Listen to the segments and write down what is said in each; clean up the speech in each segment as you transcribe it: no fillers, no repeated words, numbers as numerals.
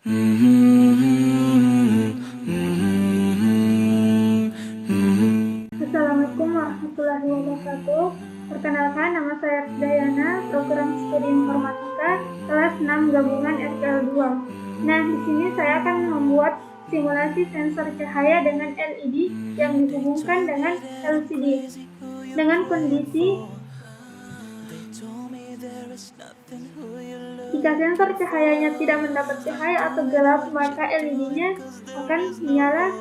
Assalamualaikum warahmatullahi wabarakatuh. Perkenalkan, nama saya Dayana, program studi informatika kelas 6 gabungan RPL 2. Nah, di sini saya akan membuat simulasi sensor cahaya dengan LED yang dihubungkan dengan LCD dengan kondisi jika sensor cahayanya tidak mendapat cahaya atau gelap, maka LED-nya akan menyala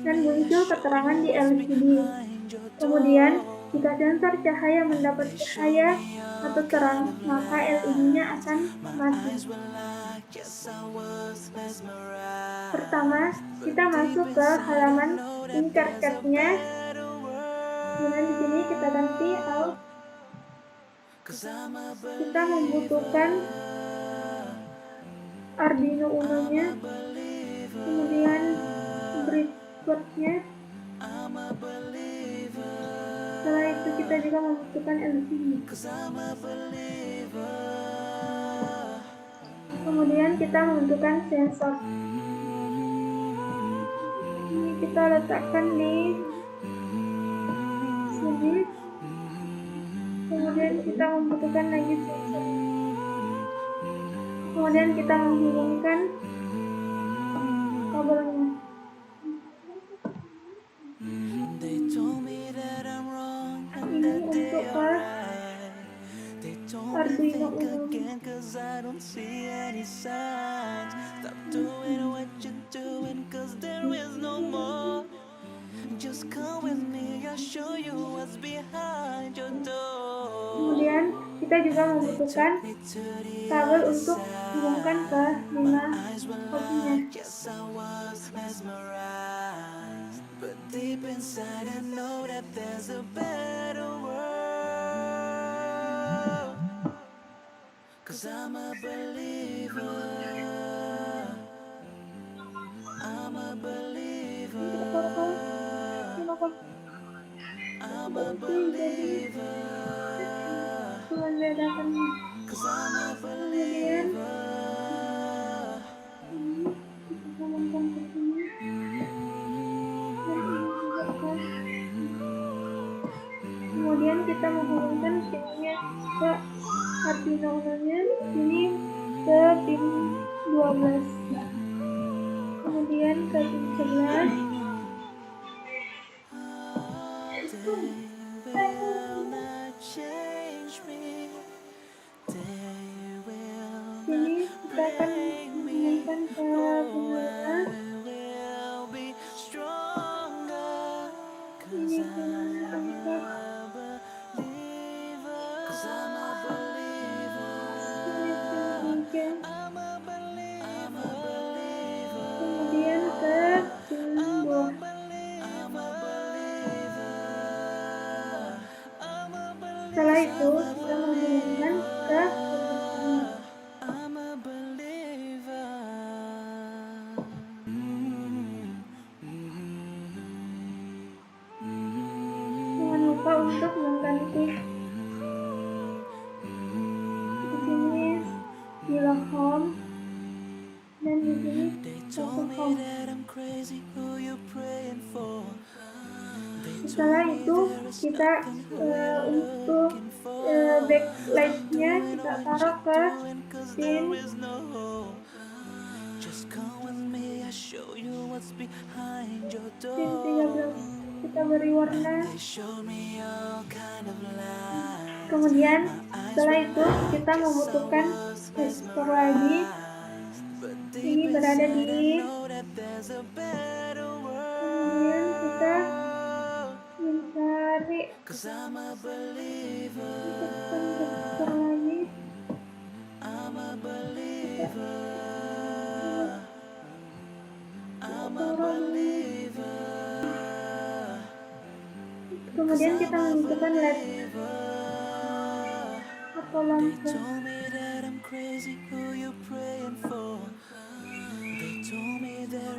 dan muncul keterangan di LCD. Kemudian, jika sensor cahaya mendapat cahaya atau terang, maka LED-nya akan mati. Pertama, kita masuk ke halaman Tinkercad-nya. Kemudian di sini kita ganti alt. Kita membutuhkan Arduino Uno-nya, kemudian breadboard-nya. Setelah itu kita juga membutuhkan LCD. Kemudian kita membutuhkan sensor. Ini kita letakkan di sini. Kemudian kita membutuhkan lagi sensor. Kemudian kita menghubungkan kabelnya. Ini untuk ke Arduino Uno. Kemudian kita juga membutuhkan kabel untuk hubungkan ke 5 outnya. But deep inside I know that there's a better world, 'cause I'm a believer, I'm a believer, I'm a believer, 'cause I'm a believer. Kemudian kita menghubungkan pinnya ke Arduino Uno-nya, ini ke pin 12, kemudian ke pin 11. Sini kita akan menghubungkan ke pin 5. Ini pin 4. Kemudian ke pin 2. Setelah itu kita menghubungkan ke jangan lupa untuk mengganti di sini kilo home dan di sini satu home. Setelah itu kita untuk backlight-nya kita taruh ke pin 13. Kita beri warna. Kemudian setelah itu kita membutuhkan resistor lagi. Ini berada di. Kemudian kita mencari resistor lagi. Kemudian kita membutuhkan LED atau lampu.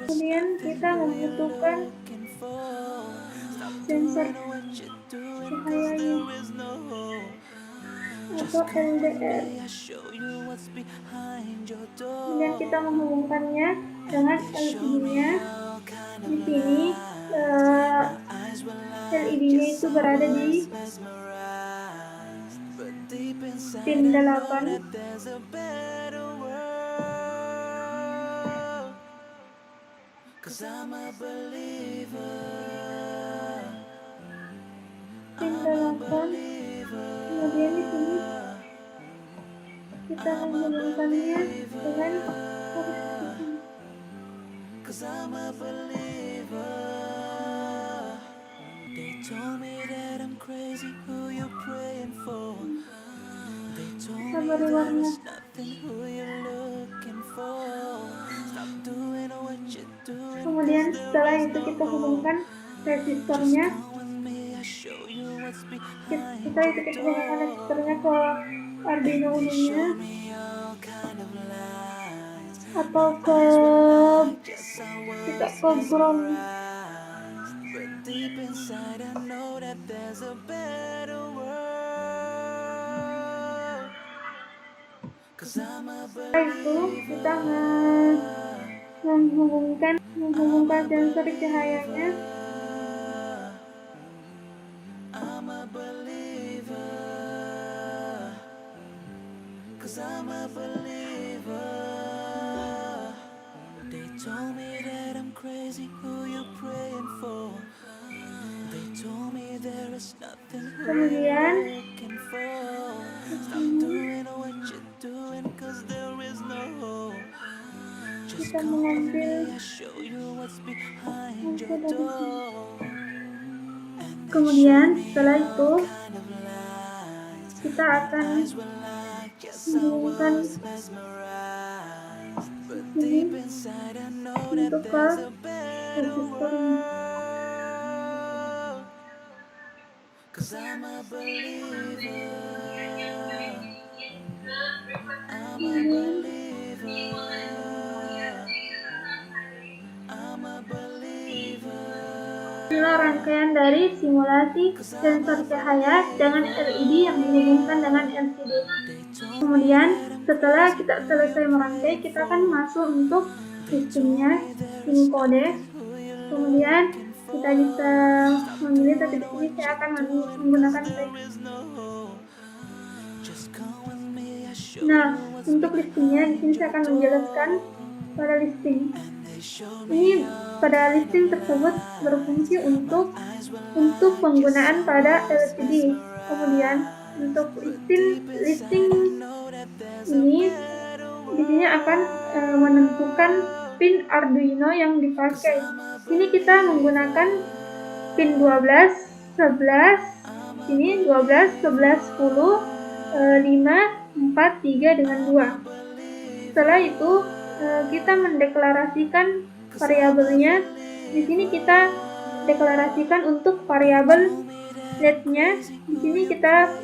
Kemudian kita membutuhkan sensor cahayanya atau LDR. kita menghubungkannya dengan LCD-nya. Di sini LED-nya itu berada di pin 8. Pin 8. Kemudian di sini kita menghubungkannya dengan They told me that I'm crazy, who you praying for? They told me beri warna. there's nothing who you're looking for. Stop doing what you're doing. Kemudian setelah itu kita hubungkan resistornya. With me, I show you what's behind. Kita hubungkan resistornya ke Arduino Uno-nya atau ke ground. Deep inside, I know that there's a better world. 'Cause I'm a Setelah itu kita menghubungkan sensor cahayanya. I'm a believer. 'Cause I'm a believer. They told me that I'm crazy, who you praying for? They told me there is nothing who Kemudian looking for. Stop doing what you're doing, 'cause there is no hope. Just kita come with mengambil me, I show you what's behind your dari sini. door. Kemudian setelah itu Kind of lies, kita akan eyes were like, yes, I menghubungkan was mesmerized. But ini deep inside, I know that untuk ke there's a better resistornya. world. 'Cause I'm a believer. I'm a believer. I'm a believer. Inilah rangkaian dari simulasi sensor cahaya dengan LED yang dihubungkan dengan LCD. Kemudian setelah kita selesai merangkai, kita akan masuk untuk sistemnya, pin kode. Kemudian kita bisa memilih, tapi di sini saya akan menggunakan teks. Nah, untuk listingnya di sini saya akan menjelaskan pada listing. Ini pada listing tersebut berfungsi untuk penggunaan pada LCD. Kemudian untuk listing ini di sini akan menentukan pin Arduino yang dipakai. Ini kita menggunakan pin 12, 11, ini 12, 11, 10, 5, 4, 3 dengan 2. Setelah itu kita mendeklarasikan variabelnya. Di sini kita deklarasikan untuk variabel LED-nya. Di sini kita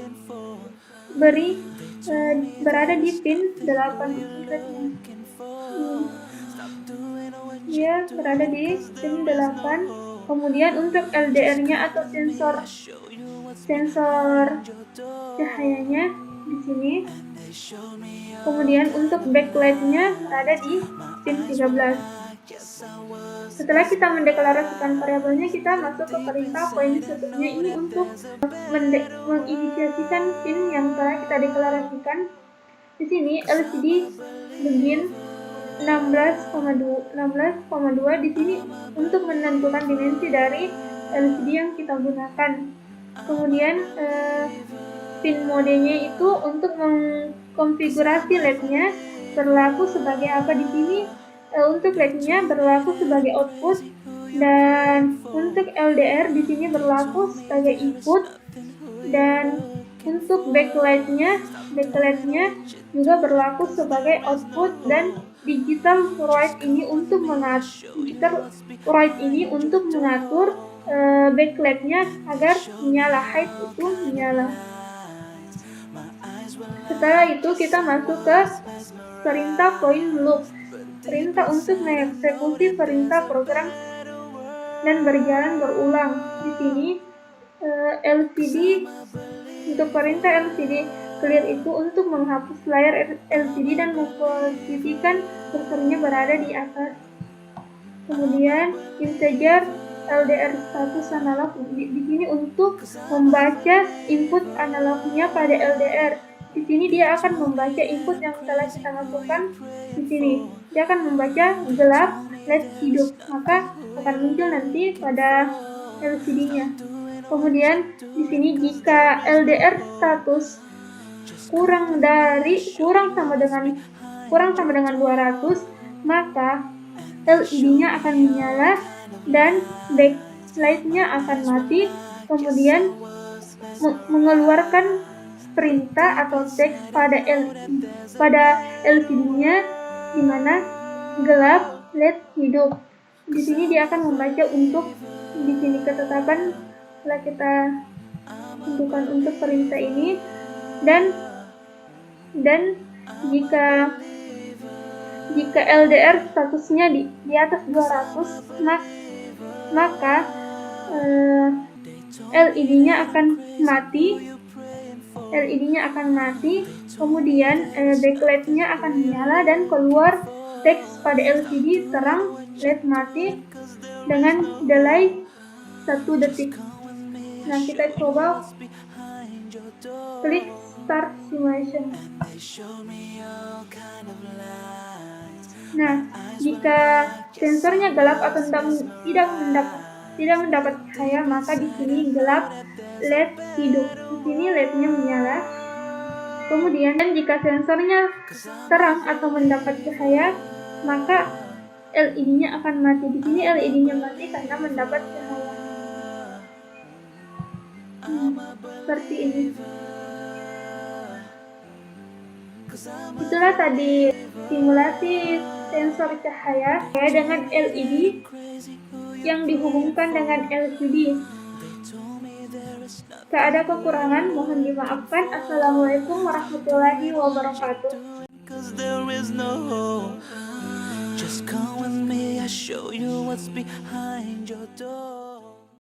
beri berada di pin 8 LED-nya. Dia berada di pin 8. Kemudian untuk LDR-nya atau sensor cahayanya di sini. Kemudian untuk backlight-nya berada di pin 13. Setelah kita mendeklarasikan variabelnya, kita masuk ke perintah poin seterusnya. Ini untuk menginisiasikan pin yang telah kita deklarasikan. Di sini LCD begin 16,2 di sini untuk menentukan dimensi dari LCD yang kita gunakan. Kemudian pin modenya itu untuk mengkonfigurasi LED-nya berlaku sebagai apa di sini. Untuk LED-nya berlaku sebagai output, dan untuk LDR di sini berlaku sebagai input, dan untuk backlight-nya juga berlaku sebagai output, dan digital write ini untuk mengatur backlight-nya agar menyala, hide itu menyala. Setelah itu kita masuk ke perintah point loop, perintah untuk mengeksekusi perintah program dan berjalan berulang. Di sini LCD, untuk perintah LCD clear itu untuk menghapus layar LCD dan memposisikan kursornya berada di atas. Kemudian integer LDR status analog di sini untuk membaca input analognya pada LDR. Di sini dia akan membaca input yang telah kita masukkan di sini. Dia akan membaca gelap, LED hidup, maka akan muncul nanti pada LCD-nya. Kemudian di sini jika LDR status kurang sama dengan 200, maka LED-nya akan menyala dan backlight-nya akan mati, kemudian mengeluarkan perintah atau teks pada LCD-nya di mana gelap, LED hidup. Di sini dia akan membaca untuk di sini ketetapan setelah kita tentukan untuk perintah ini, dan jika LDR statusnya di atas 200, maka LED-nya akan mati, kemudian backlight-nya akan menyala dan keluar teks pada LCD terang, LED mati dengan delay 1 detik. Nah, kita coba klik start simulation. Nah, jika sensornya gelap atau tidak mendapat cahaya, maka di sini gelap, LED hidup. Di sini LED-nya menyala. Kemudian jika sensornya terang atau mendapat cahaya, maka LED-nya akan mati. Di sini LED-nya mati karena mendapat cahaya. Seperti ini. Itulah tadi simulasi sensor cahaya dengan LED yang dihubungkan dengan LCD. Jika ada kekurangan, mohon dimaafkan. Assalamualaikum warahmatullahi wabarakatuh. Just come with me, I show you what's behind your door.